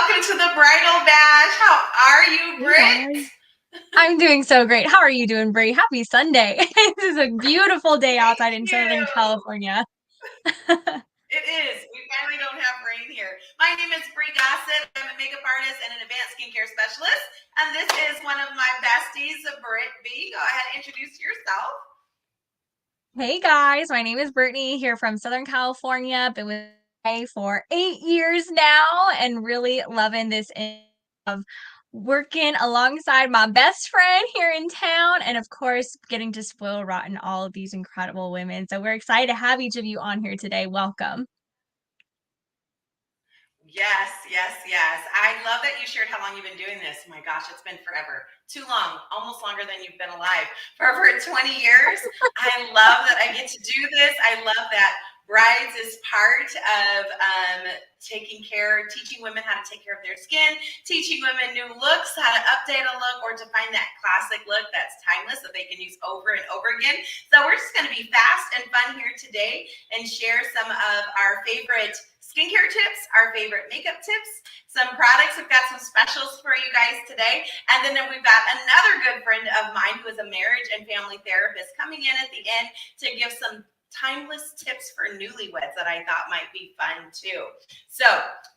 welcome to the Bridal Bash. How are you, Hey guys. Britt? I'm doing so great. How are you doing, Brie? Happy Sunday. This is a beautiful day Thank outside in Southern you. California. It is. We finally don't have rain here. My name is Brie Gossett. I'm a makeup artist and an advanced skincare specialist. And this is one of my besties, Britt B. Go ahead and introduce yourself. Hey guys, my name is Brittany here from Southern California. Been with Ray for 8 years now and really loving this of working alongside my best friend here in town and of course getting to spoil rotten all of these incredible women. So we're excited to have each of you on here today. Welcome. Yes, yes, yes. I love that you shared how long you've been doing this. My gosh, it's been forever. Too long, almost longer than you've been alive. For over 20 years. I love that I get to do this. I love that Brides is part of taking care, teaching women how to take care of their skin, teaching women new looks, how to update a look, or to find that classic look that's timeless that they can use over and over again. So we're just going to be fast and fun here today and share some of our favorite skincare tips, our favorite makeup tips, some products. We've got some specials for you guys today. And then we've got another good friend of mine who is a marriage and family therapist coming in at the end to give some timeless tips for newlyweds that I thought might be fun too. So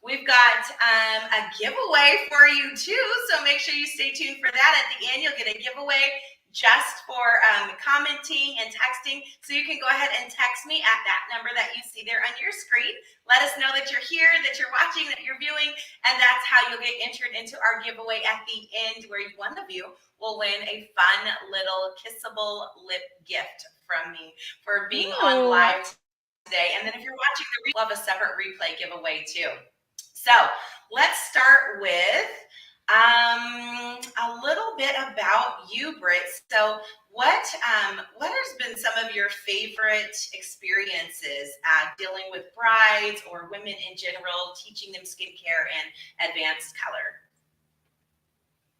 we've got a giveaway for you too. So make sure you stay tuned for that. At the end, you'll get a giveaway just for commenting and texting. So you can go ahead and text me at that number that you see there on your screen. Let us know that you're here, that you're watching, that you're viewing, and that's how you'll get entered into our giveaway at the end, where one of you will win a fun little kissable lip gift from me for being on Ooh. live today. And then if you're watching the replay, we'll have a separate replay giveaway too. So let's start with a little bit about you, Britt. So what has been some of your favorite experiences dealing with brides or women in general, teaching them skincare and advanced color?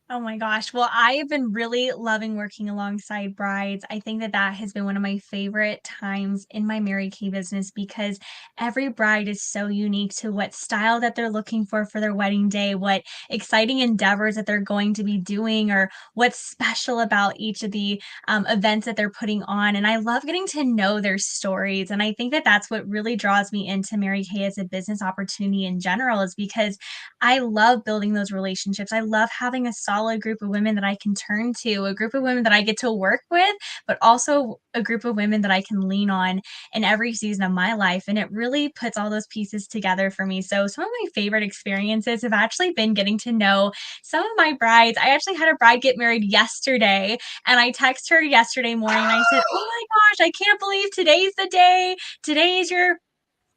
Oh my gosh. Well, I have been really loving working alongside brides. I think that that has been one of my favorite times in my Mary Kay business because every bride is so unique to what style that they're looking for their wedding day, what exciting endeavors that they're going to be doing, or what's special about each of the events that they're putting on. And I love getting to know their stories. And I think that that's what really draws me into Mary Kay as a business opportunity in general, is because I love building those relationships. I love having a solid group of women that I can turn to, a group of women that I get to work with, but also a group of women that I can lean on in every season of my life. And it really puts all those pieces together for me. So, some of my favorite experiences have actually been getting to know some of my brides. I actually had a bride get married yesterday, and I texted her yesterday morning and I said, "Oh Oh, my gosh, I can't believe today's the day. Today is your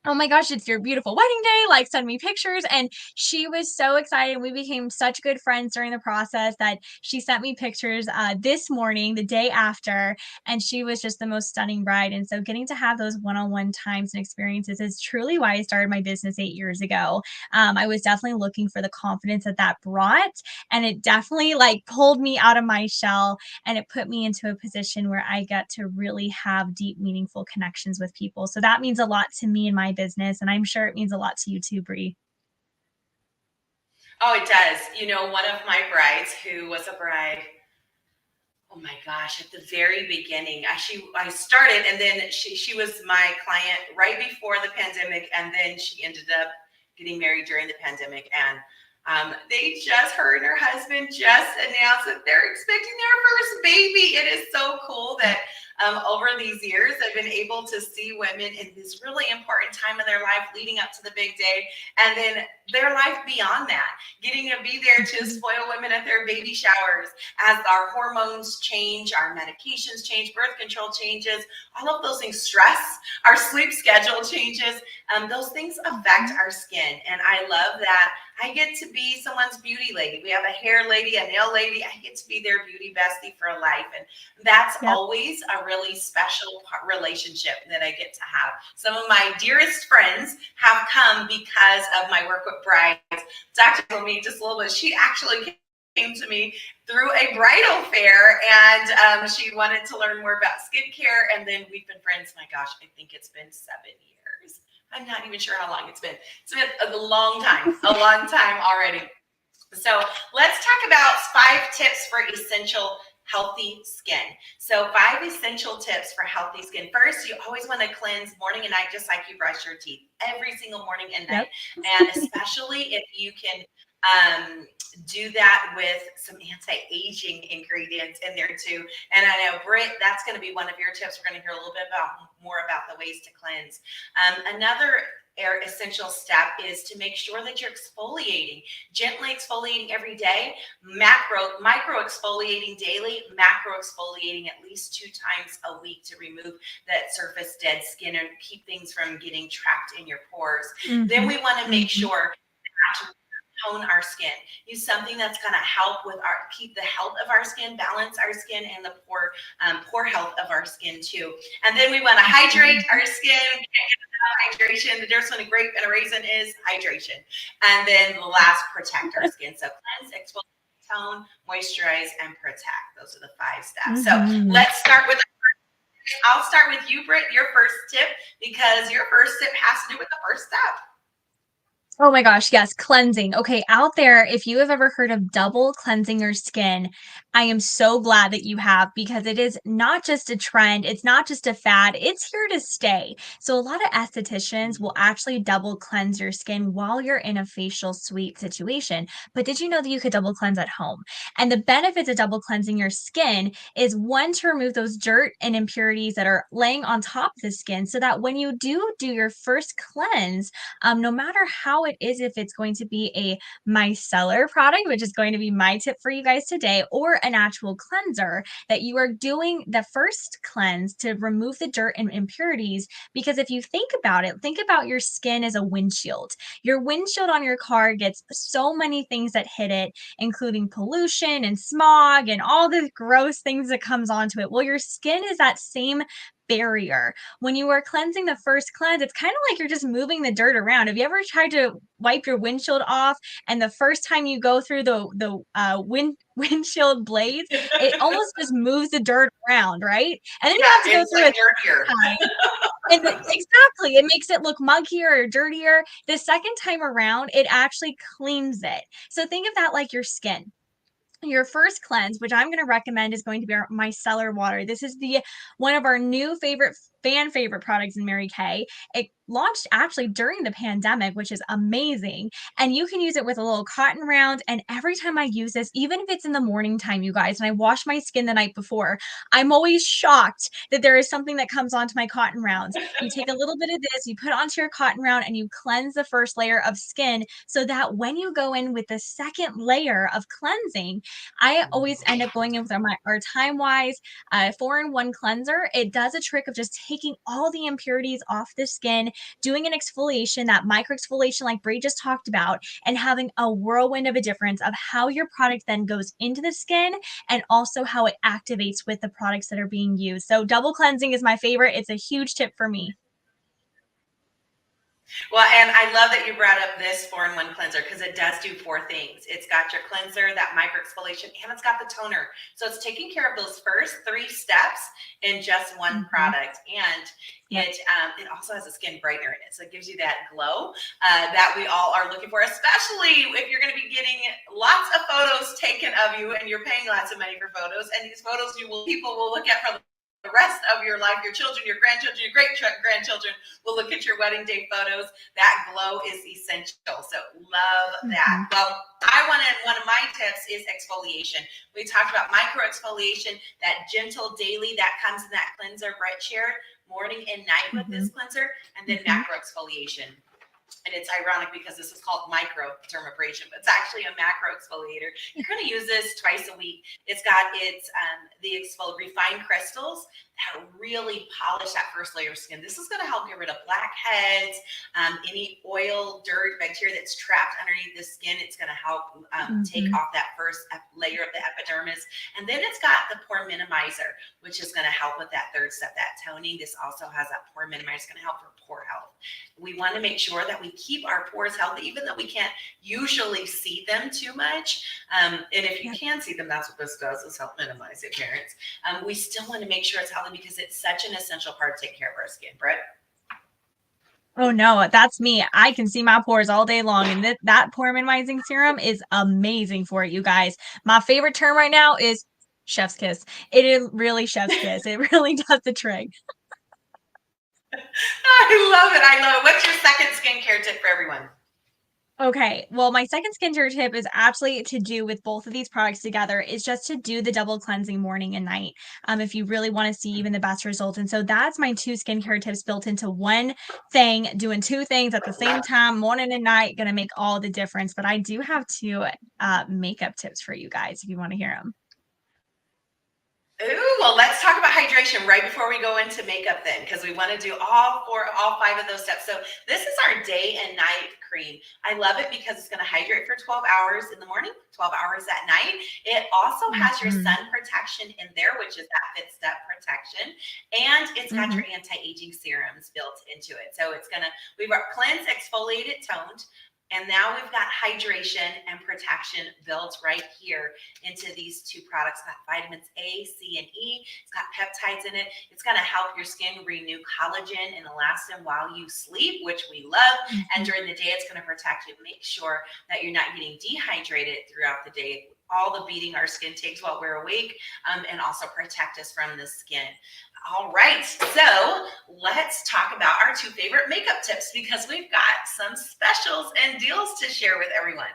oh my gosh, it's your beautiful wedding day. Like, send me pictures." And she was so excited. We became such good friends during the process that she sent me pictures this morning, the day after. And she was just the most stunning bride. And so, getting to have those one on one times and experiences is truly why I started my business 8 years ago. I was definitely looking for the confidence that that brought. And it definitely like pulled me out of my shell, and it put me into a position where I got to really have deep, meaningful connections with people. So that means a lot to me in my business, and I'm sure it means a lot to you too, Bree. oh, it does. You know, one of my brides who was a bride, oh my gosh, at the very beginning, I started, and then she was my client right before the pandemic, and then she ended up getting married during the pandemic. And her and her husband just announced that they're expecting their first baby. It is so cool that over these years, I've been able to see women in this really important time of their life leading up to the big day, and then their life beyond that, getting to be there to Mhm. spoil women at their baby showers as our hormones change, our medications change, birth control changes, all of those things, stress, our sleep schedule changes. Those things affect Mhm. our skin. And I love that I get to be someone's beauty lady. We have a hair lady, a nail lady. I get to be their beauty bestie for life. And that's Yep. always a really special relationship that I get to have. Some of my dearest friends have come because of my work with brides. Dr. told me just a little bit. She actually came to me through a bridal fair, and she wanted to learn more about skincare. And then we've been friends. My gosh, I think it's been 7 years. I'm not even sure how long it's been. It's been a long time already. So let's talk about 5 tips for essential healthy skin. So 5 essential tips for healthy skin. First, you always want to cleanse morning and night, just like you brush your teeth every single morning and night. Yep. And especially if you can do that with some anti-aging ingredients in there too. And I know, Britt, that's going to be one of your tips. We're going to hear a little bit more about the ways to cleanse. Another essential step is to make sure that you're exfoliating, gently exfoliating every day, micro exfoliating daily, macro exfoliating at least 2 times a week to remove that surface dead skin and keep things from getting trapped in your pores. Then we want to make sure to tone our skin. Use something that's going to help with keep the health of our skin, balance our skin, and the pore health of our skin too. And then we want to hydrate our skin. Hydration. The difference between a grape and a raisin is hydration. And then the last, protect our skin. So cleanse, exfoliate, tone, moisturize, and protect. Those are the 5 steps. So let's start with. I'll start with you, Britt. Your first tip, because your first tip has to do with the first step. Oh my gosh, yes, cleansing. Okay, out there, if you have ever heard of double cleansing your skin, I am so glad that you have because it is not just a trend, it's not just a fad, it's here to stay. So a lot of estheticians will actually double cleanse your skin while you're in a facial suite situation. But did you know that you could double cleanse at home? And the benefits of double cleansing your skin is one, to remove those dirt and impurities that are laying on top of the skin so that when you do your first cleanse, no matter how it is, if it's going to be a micellar product, which is going to be my tip for you guys today, or an actual cleanser, that you are doing the first cleanse to remove the dirt and impurities. Because if you think about it, think about your skin as a windshield. Your windshield on your car gets so many things that hit it, including pollution and smog and all the gross things that comes onto it. Well, your skin is that same barrier. When you are cleansing the first cleanse, it's kind of like you're just moving the dirt around. Have you ever tried to wipe your windshield off, and the first time you go through the windshield blades, it almost just moves the dirt around, right? And then you have to Yeah, go it's through like it dirtier. time. And exactly, it makes it look muggier or dirtier. The second time around, it actually cleans it. So think of that like your skin. Your first cleanse, which I'm going to recommend, is going to be our micellar water. This is the one of our new favorite products in Mary Kay. It launched actually during the pandemic, which is amazing. And you can use it with a little cotton round. And every time I use this, even if it's in the morning time, you guys, and I wash my skin the night before, I'm always shocked that there is something that comes onto my cotton rounds. You take a little bit of this, you put it onto your cotton round, and you cleanse the first layer of skin so that when you go in with the second layer of cleansing, I always end up going in with our Time Wise 4-in-1 cleanser. It does a trick of just taking all the impurities off the skin, doing an exfoliation, that micro exfoliation like Brie just talked about, and having a whirlwind of a difference of how your product then goes into the skin and also how it activates with the products that are being used. So double cleansing is my favorite. It's a huge tip for me. Well, and I love that you brought up this 4-in-1 cleanser because it does do 4 things. It's got your cleanser, that micro exfoliation, and it's got the toner. So it's taking care of those first 3 steps in just one product. And it also has a skin brightener in it. So it gives you that glow that we all are looking for, especially if you're going to be getting lots of photos taken of you and you're paying lots of money for photos. And these photos people will look at for the rest of your life. Your children, your grandchildren, your great grandchildren will look at your wedding day photos. That glow is essential. So love that. Well, one of my tips is exfoliation. We talked about micro exfoliation, that gentle daily that comes in that cleanser Brett shared, morning and night with this cleanser, and then macro exfoliation. And it's ironic because this is called microdermabrasion, but it's actually a macro exfoliator. You're going to use this twice a week. It's got the refined crystals that really polish that first layer of skin. This is going to help get rid of blackheads, any oil, dirt, bacteria that's trapped underneath the skin. It's going to help take off that first layer of the epidermis. And then it's got the pore minimizer, which is going to help with that third step, that toning. This also has that pore minimizer. It's going to help for pore health. We want to make sure that we keep our pores healthy, even though we can't usually see them too much. And if you can see them, that's what this does, is help minimize it, parents. We still want to make sure it's healthy because it's such an essential part to take care of our skin. Brett? Oh no, that's me. I can see my pores all day long, and that pore minimizing serum is amazing for it, you guys. My favorite term right now is chef's kiss. It is really chef's kiss. It really does the trick. I love it. I love it. What's your second skincare tip for everyone? Okay, well, my second skincare tip is actually to do with both of these products together, is just to do the double cleansing morning and night. If you really want to see even the best results. And so that's my two skincare tips built into one thing, doing two things at the same time, morning and night, gonna make all the difference. But I do have two makeup tips for you guys if you want to hear them. Ooh, well, let's talk about hydration right before we go into makeup then, because we want to do all five of those steps. So this is our day and night cream. I love it because it's going to hydrate for 12 hours in the morning, 12 hours at night. It also has your Hmm. sun protection in there, which is that fifth step protection. And it's got Hmm. your anti-aging serums built into it. So it's going to, we've got cleansed, exfoliated, toned. And now we've got hydration and protection built right here into these two products. It's got vitamins A, C, and E. It's got peptides in it. It's going to help your skin renew collagen and elastin while you sleep, which we love. And Hmm. during the day, it's going to protect you. Make sure that you're not getting dehydrated throughout the day. All the beating our skin takes while we're awake, and also protect us from the skin. All right, so let's talk about our two favorite makeup tips because we've got some specials and deals to share with everyone.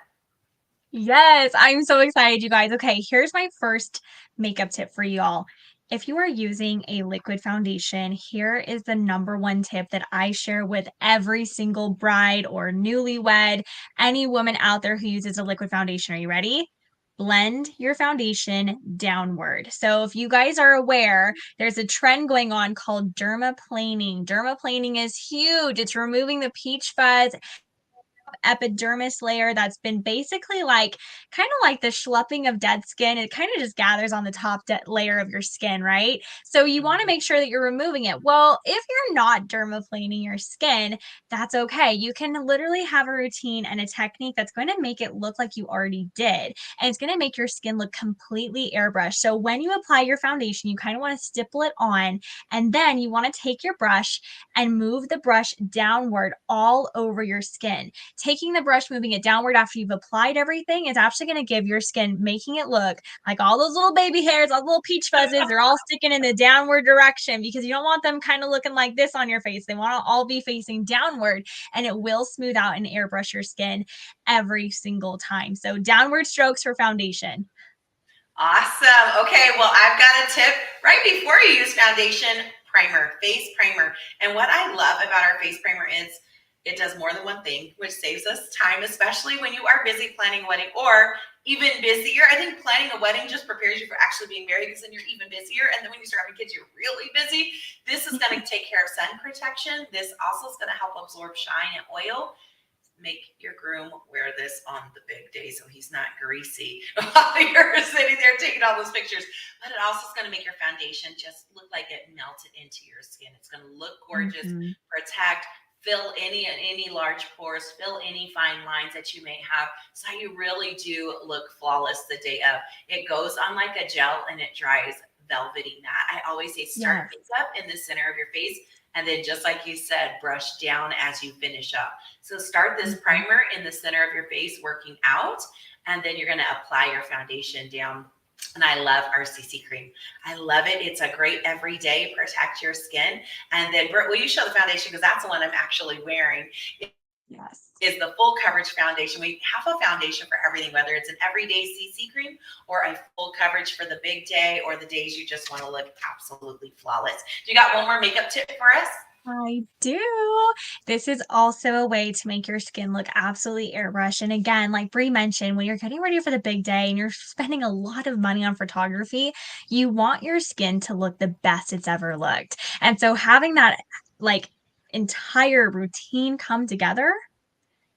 Yes, I'm so excited, you guys. Okay, here's my first makeup tip for y'all. If you are using a liquid foundation, here is the number one tip that I share with every single bride or newlywed, any woman out there who uses a liquid foundation. Are you ready? Blend your foundation downward. So, if you guys are aware, there's a trend going on called dermaplaning. Dermaplaning is huge. It's removing the peach fuzz epidermis layer that's been basically like kind of like the schlepping of dead skin. It kind of just gathers on the top layer of your skin, right? So you want to Mhm. make sure that you're removing it. Well, if you're not dermaplaning your skin, that's okay. You can literally have a routine and a technique that's going to make it look like you already did. And it's going to make your skin look completely airbrushed. So when you apply your foundation, you kind of want to stipple it on, and then you want to take your brush and move the brush downward all over your skin. Taking the brush, moving it downward after you've applied everything is actually going to give your skin, making it look like all those little baby hairs, all the little peach fuzzes, they're all sticking in the downward direction because you don't want them kind of looking like this on your face. They want to all be facing downward, and it will smooth out and airbrush your skin every single time. So downward strokes for foundation. Awesome. Okay, well, I've got a tip right before you use foundation primer, face primer. And what I love about our face primer is it does more than one thing, which saves us time, especially when you are busy planning a wedding or even busier. I think planning a wedding just prepares you for actually being married because then you're even busier. And then when you start having kids, you're really busy. This is going to take care of sun protection. This also is going to help absorb shine and oil. Make your groom wear this on the big day so he's not greasy while you're sitting there taking all those pictures. But it also is going to make your foundation just look like it melted into your skin. It's going to look gorgeous, Mhm. protect, fill any large pores, fill any fine lines that you may have, so you really do look flawless the day of. It goes on like a gel and it dries velvety matte. I always say start Yes. makeup in the center of your face, and then just like you said, brush down as you finish up. So start this Mhm. primer in the center of your face working out, and then you're going to apply your foundation down. And I love our CC cream. I love it. It's a great everyday protect your skin. And then, Britt, will you show the foundation? Because that's the one I'm actually wearing. It Yes. is the full coverage foundation. We have a foundation for everything, whether it's an everyday CC cream or a full coverage for the big day or the days you just want to look absolutely flawless. You got one more makeup tip for us? I do. This is also a way to make your skin look absolutely airbrushed. And again, like Brie mentioned, when you're getting ready for the big day and you're spending a lot of money on photography, you want your skin to look the best it's ever looked. And so having that like entire routine come together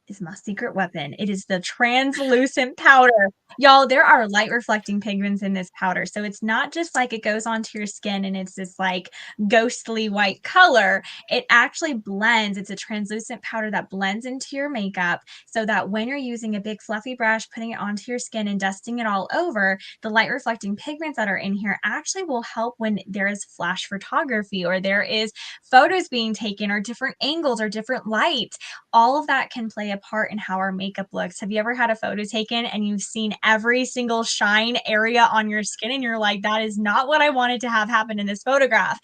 is my secret weapon. It is the translucent powder. Y'all, there are light reflecting pigments in this powder. So it's not just like it goes onto your skin and it's this like ghostly white color. It actually blends. It's a translucent powder that blends into your makeup so that when you're using a big fluffy brush, putting it onto your skin and dusting it all over, the light reflecting pigments that are in here actually will help when there is flash photography or there is photos being taken or different angles or different light. All of that can play a part in how our makeup looks. Have you ever had a photo taken and you've seen every single shine area on your skin and you're like, that is not what I wanted to have happen in this photograph?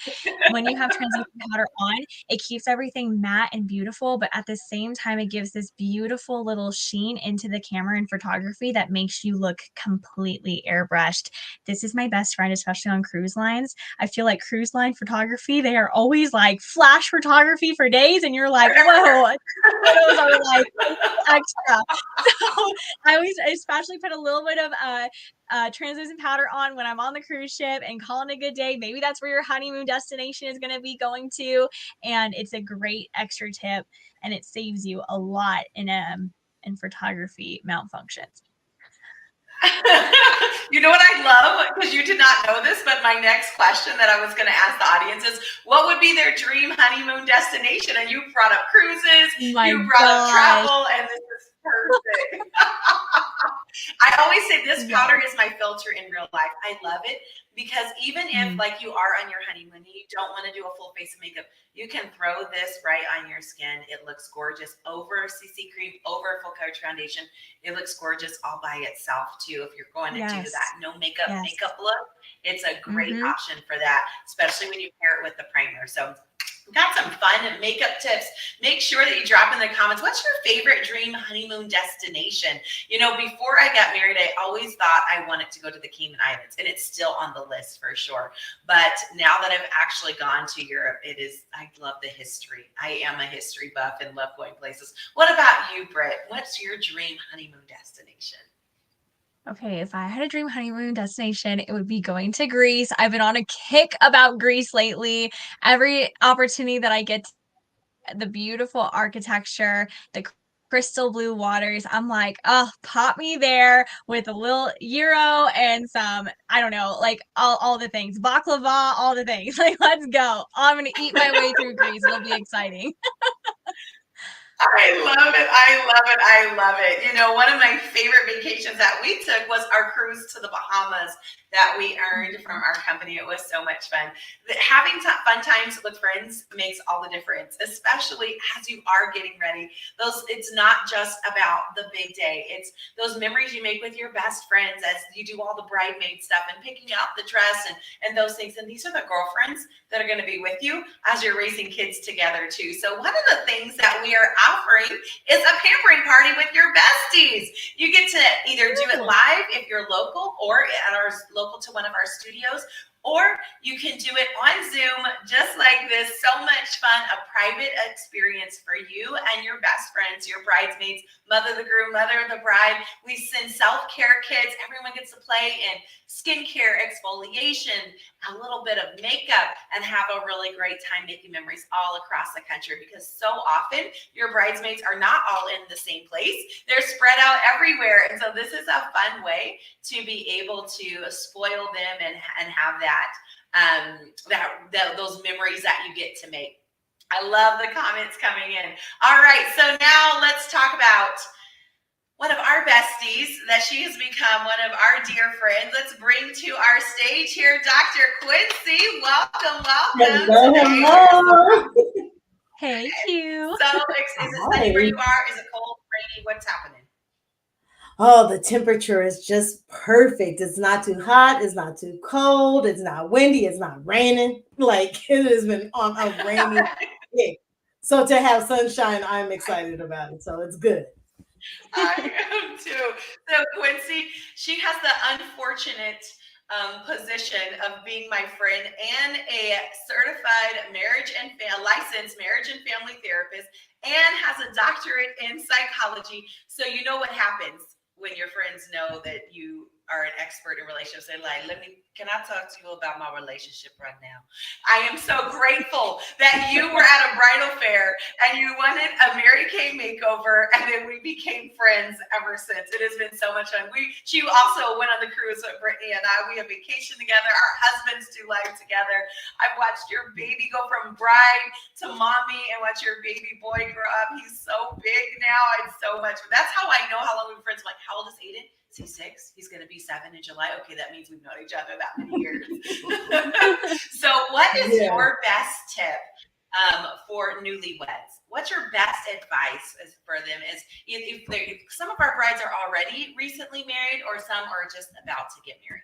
When you have translucent powder on, it keeps everything matte and beautiful, but at the same time, it gives this beautiful little sheen into the camera and photography that makes you look completely airbrushed. This is my best friend, especially on cruise lines. I feel like cruise line photography, they are always like flash photography for days, and you're like, whoa, photos are like a little extra. So I always especially put a little bit of translucent powder on when I'm on the cruise ship and calling a good day. Maybe that's where your honeymoon destination is going to be going to, and it's a great extra tip, and it saves you a lot in photography malfunctions. You know what I love? Because you did not know this, but my next question that I was going to ask the audience is what would be their dream honeymoon destination? And you brought up cruises, Oh my you brought up gosh. travel, and this is perfect. I always say this Yes. powder is my filter in real life. I love it because even if Mm. like you are on your honeymoon and you don't want to do a full face of makeup, you can throw this right on your skin. It looks gorgeous over CC cream, over full coverage foundation. It looks gorgeous all by itself too. If you're going to do Yes. that no makeup Yes. makeup look, it's a great Mm-hmm. option for that, especially when you pair it with the primer. So got some fun makeup tips. Make sure that you drop in the comments. What's your favorite dream honeymoon destination? You know, before I got married, I always thought I wanted to go to the Cayman Islands, and it's still on the list for sure. But now that I've actually gone to Europe, it is, I love the history. I am a history buff and love going places. What about you, Britt? What's your dream honeymoon destination? Okay, if I had a dream honeymoon destination, it would be going to Greece. I've been on a kick about Greece lately. Every opportunity that I get, the beautiful architecture, the crystal blue waters, I'm like, oh, pop me there with a little euro and some, I don't know, like all the things, baklava, all the things. Like, let's go. I'm gonna eat my way through Greece. It'll be exciting. I love it. I love it. I love it. You know, one of my favorite vacations that we took was our cruise to the Bahamas that we earned from our company. It was so much fun. Having fun times with friends makes all the difference, especially as you are getting ready. Those, it's not just about the big day. It's those memories you make with your best friends as you do all the bridesmaid stuff and picking out the dress and those things. And these are the girlfriends that are going to be with you as you're raising kids together too. So one of the things that we are offering is a pampering party with your besties. You get to either do it live if you're local or at our local to one of our studios, or you can do it on Zoom just like this. So much fun, a private experience for you and your best friends, your bridesmaids, mother of the groom, mother of the bride. We send self-care kits. Everyone gets to play in skincare, exfoliation, a little bit of makeup, and have a really great time making memories all across the country, because so often your bridesmaids are not all in the same place. They're spread out everywhere. And so this is a fun way to be able to spoil them and have those memories that you get to make. I love the comments coming in. All right, so now let's talk about one of our besties that she has become one of our dear friends. Let's bring to our stage here Dr. Quincy. Welcome, welcome Hello, today. hello. Hey, Q. So, is it sunny where Hi. you are? Is it cold, rainy? What's happening? Oh, the temperature is just perfect. It's not too hot. It's not too cold. It's not windy. It's not raining. Like it has been on a rainy day. So to have sunshine, I'm excited about it. So it's good. I am too. So Quincy, she has the unfortunate position of being my friend and a certified licensed marriage and family therapist, and has a doctorate in psychology. So you know what happens when your friends know that you are an expert in relationships. They're like, can I talk to you about my relationship right now? I am so grateful that you were at a bridal fair and you wanted a Mary Kay makeover, and then we became friends ever since. It has been so much fun. She also went on the cruise with Brittany and I. We have vacation together. Our husbands do life together. I've watched your baby go from bride to mommy and watch your baby boy grow up. He's so big now. It's so much. That's how I know how long we've been friends. I'm like, how old is Aiden? Is he 6? He's going to be 7 in July. Okay, that means we've known each other that many years. So what is your best tip for newlyweds? What's your best advice for them? Is if some of our brides are already recently married, or some are just about to get married?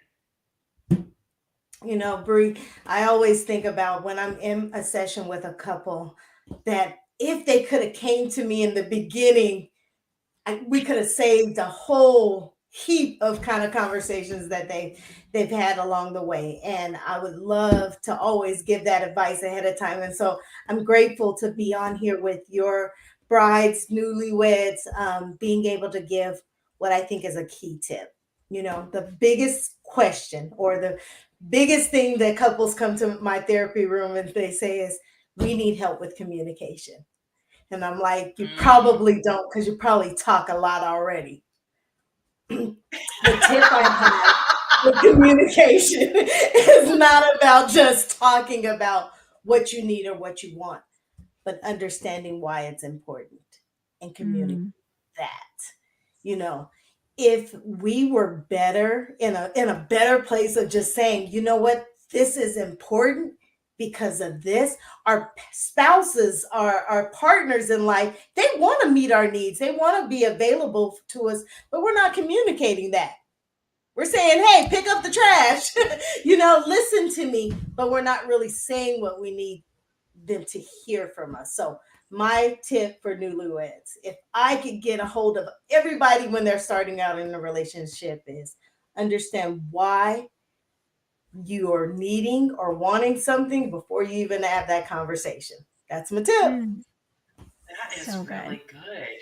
You know, Bree, I always think about when I'm in a session with a couple that if they could have came to me in the beginning, we could have saved a whole heap of kind of conversations that they've had along the way. And I would love to always give that advice ahead of time. And so I'm grateful to be on here with your brides, newlyweds, being able to give what I think is a key tip. You know, the biggest question or the biggest thing that couples come to my therapy room and they say is, we need help with communication. And I'm like, you probably don't, because you probably talk a lot already. The tip I have with communication is not about just talking about what you need or what you want, but understanding why it's important and communicate that. You know, if we were better in a better place of just saying, you know what, this is important because of this. Our spouses, our partners in life, they want to meet our needs. They want to be available to us, but we're not communicating that. We're saying, hey, pick up the trash, listen to me, but we're not really saying what we need them to hear from us. So my tip for newlyweds, if I could get a hold of everybody when they're starting out in a relationship, is understand why you are needing or wanting something before you even have that conversation. That's my tip. That is so really good.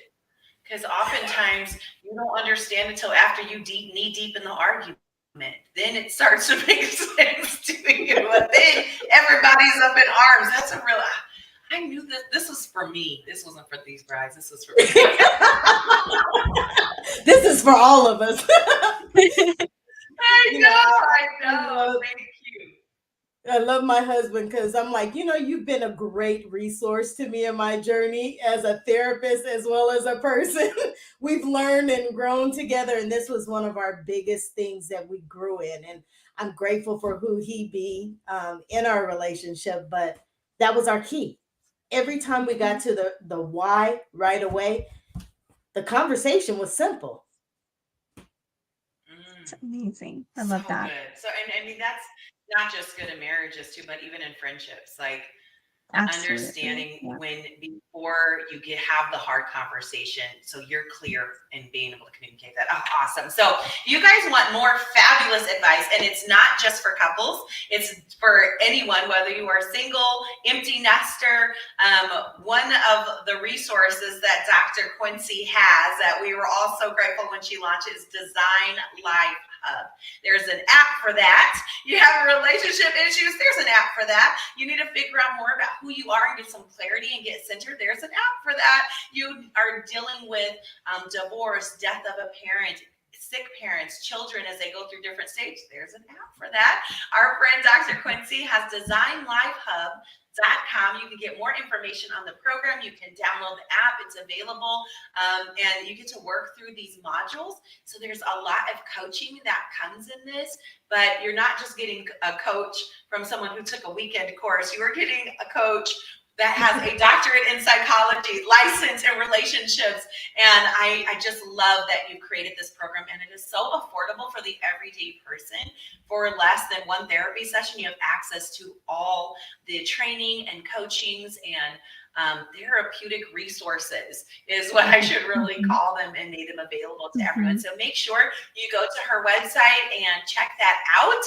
Because oftentimes you don't understand until after you knee deep in the argument. Then it starts to make sense to you. But then everybody's up in arms. That's a real. I knew this was for me. This wasn't for these brides. This was for me. This is for all of us. I know. Thank you. I love my husband because I'm like, you've been a great resource to me in my journey as a therapist as well as a person. We've learned and grown together, and this was one of our biggest things that we grew in. And I'm grateful for who he be in our relationship, but that was our key. Every time we got to the why right away, the conversation was simple. It's amazing. I love that. Good. So, and I mean, that's not just good in marriages too, but even in friendships, like understanding when before you have the hard conversation, so you're clear and being able to communicate that. Oh, awesome. So you guys want more fabulous advice, and it's not just for couples, it's for anyone, whether you are single, empty nester. One of the resources that Dr. Quincy has that we were all so grateful when she launched is Design Life Hub. There's an app for that. You have relationship issues, there's an app for that. You need to figure out more about who you are and get some clarity and get centered. There's an app for that. You are dealing with divorce, death of a parent, sick parents, children as they go through different stages. There's an app for that. Our friend Dr. Quincy has DesignLifeHub.com. You can get more information on the program. You can download the app. It's available. And you get to work through these modules. So there's a lot of coaching that comes in this, but you're not just getting a coach from someone who took a weekend course. You are getting a coach that has a doctorate in psychology, license in relationships. And I just love that you created this program. And it is so affordable for the everyday person. For less than one therapy session, you have access to all the training and coachings and therapeutic resources is what I should really Mhm. call them, and made them available to everyone. Mhm. So make sure you go to her website and check that out.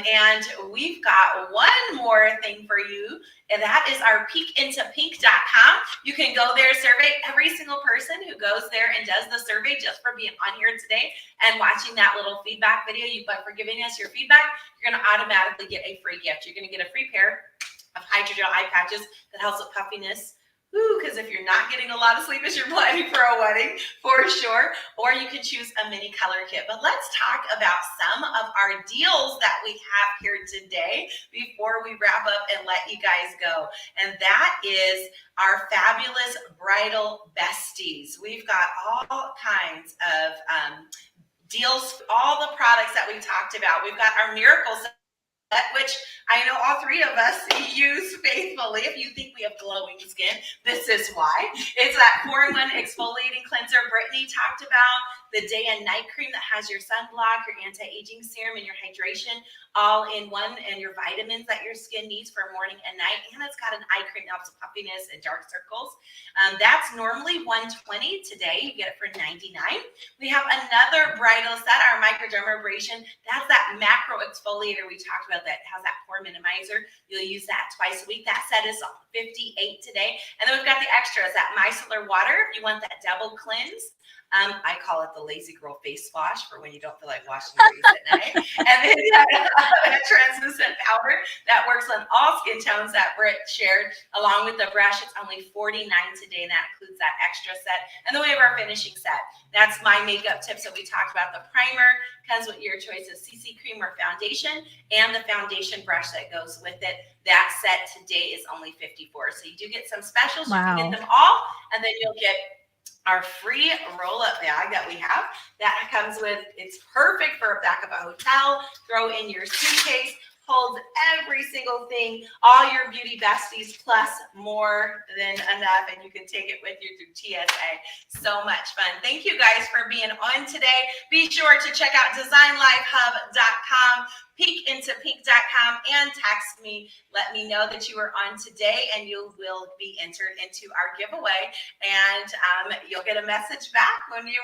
And we've got one more thing for you, and that is our peekintopink.com. You can go there, survey every single person who goes there and does the survey just for being on here today and watching that little feedback video. But for giving us your feedback, you're going to automatically get a free gift. You're going to get a free pair of hydrogel eye patches that helps with puffiness. Because if you're not getting a lot of sleep as you're planning for a wedding, for sure, or you can choose a mini color kit. But let's talk about some of our deals that we have here today before we wrap up and let you guys go. And that is our fabulous bridal besties. We've got all kinds of deals, all the products that we talked about. We've got our miracle set, which I know all three of us use faithfully. If you think we have glowing skin, this is why. It's that 4-in-1 exfoliating cleanser Brittany talked about, the day and night cream that has your sunblock, your anti-aging serum, and your hydration all in one, and your vitamins that your skin needs for morning and night. And it's got an eye cream that helps with puffiness and dark circles. That's normally $120. Today you get it for $99. We have another bridal set, our microdermabrasion. That's that macro exfoliator we talked about that has that pore minimizer. You'll use that twice a week. That set is $58 today. And then we've got the extras, that micellar water. If you want that double cleanse. I call it the lazy girl face wash for when you don't feel like washing your face at night. And then that translucent powder that works on all skin tones that Britt shared, along with the brush. It's only $49 today, and that includes that extra set. And then we have our finishing set. That's my makeup tips that we talked about. The primer comes with your choice of CC cream or foundation, and the foundation brush that goes with it. That set today is only $54. So you do get some specials. Wow. You can get them all, and then you'll get our free roll-up bag that we have that comes with. It's perfect for a back of a hotel. Throw in your suitcase, holds every single thing, all your beauty besties, plus more than enough, and you can take it with you through TSA. So much fun. Thank you guys for being on today. Be sure to check out designlifehub.com, peekintopink.com, and text me. Let me know that you were on today, and you will be entered into our giveaway. And you'll get a message back when you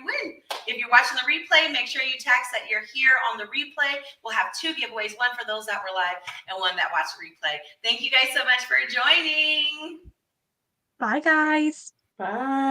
win. If you're watching the replay, make sure you text that you're here on the replay. We'll have 2 giveaways, one for those that were live and one that watched the replay. Thank you guys so much for joining. Bye, guys. Bye.